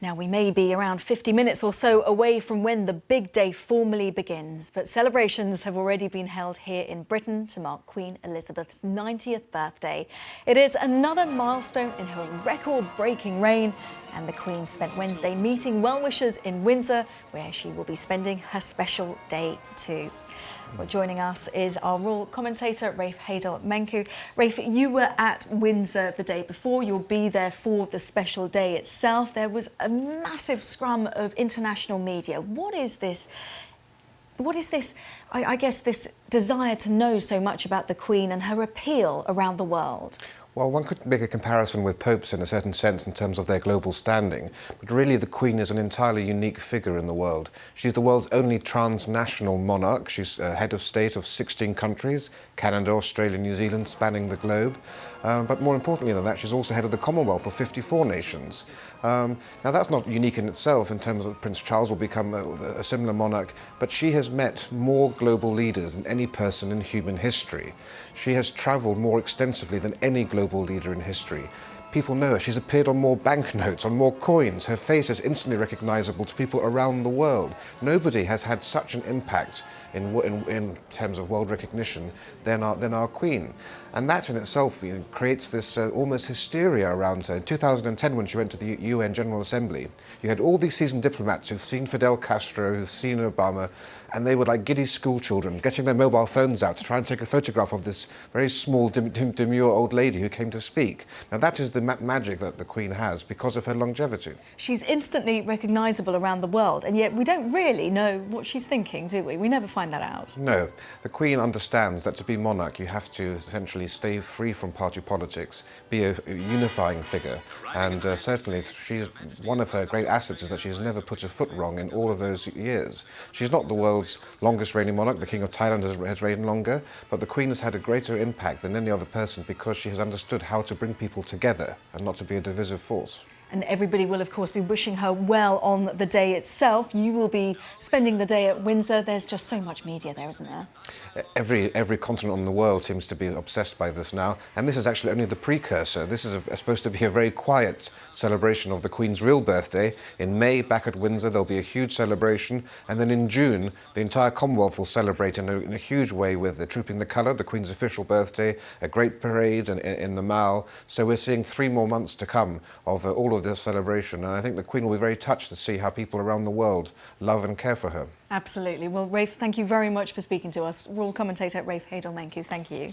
Now, we may be around 50 minutes or so away from when the big day formally begins, but celebrations have already been held here in Britain to mark Queen Elizabeth's 90th birthday. It is another milestone in her record-breaking reign, and the Queen spent Wednesday meeting well-wishers in Windsor, where she will be spending her special day too. Well, joining us is our royal commentator, Rafe Heydel-Mankoo. Rafe, you were at Windsor the day before. You'll be there for the special day itself. There was a massive scrum of international media. What is this, I guess, this desire to know so much about the Queen and her appeal around the world? Well, one could make a comparison with popes in a certain sense in terms of their global standing, but really the Queen is an entirely unique figure in the world. She's the world's only transnational monarch. She's head of state of 16 countries, Canada, Australia, New Zealand, spanning the globe. But more importantly than that, she's also head of the Commonwealth of 54 nations. Now that's not unique in itself in terms of Prince Charles will become a similar monarch, but she has met more global leaders than any person in human history. She has travelled more extensively than any global leader in history. People know her. She's appeared on more banknotes, on more coins. Her face is instantly recognisable to people around the world. Nobody has had such an impact in terms of world recognition than our Queen. And that in itself creates this almost hysteria around her. In 2010, when she went to the UN General Assembly, you had all these seasoned diplomats who've seen Fidel Castro, who've seen Obama, and they were like giddy school children, getting their mobile phones out to try and take a photograph of this very small, demure old lady who came to speak. Now that is the magic that the Queen has because of her longevity. She's instantly recognisable around the world, and yet we don't really know what she's thinking, do we? We never find that out. No. The Queen understands that to be monarch, you have to essentially stay free from party politics, be a unifying figure, and certainly one of her great assets is that she's never put her foot wrong in all of those years. She's not the world's longest reigning monarch. The King of Thailand has reigned longer, but the Queen has had a greater impact than any other person because she has understood how to bring people together and not to be a divisive force. And everybody will, of course, be wishing her well on the day itself. You will be spending the day at Windsor. There's just so much media there, isn't there? Every continent in the world seems to be obsessed by this now, and this is actually only the precursor. This is supposed to be a very quiet celebration of the Queen's real birthday. In May, back at Windsor, there'll be a huge celebration, and then in June, the entire Commonwealth will celebrate in a huge way with the Trooping the Colour, the Queen's official birthday, a great parade in the Mall. So we're seeing 3 more months to come of all of this celebration, and I think the Queen will be very touched to see how people around the world love and care for her. Absolutely. Well, Rafe, thank you very much for speaking to us. Royal commentator Rafe Heydel-Mankoo, thank you.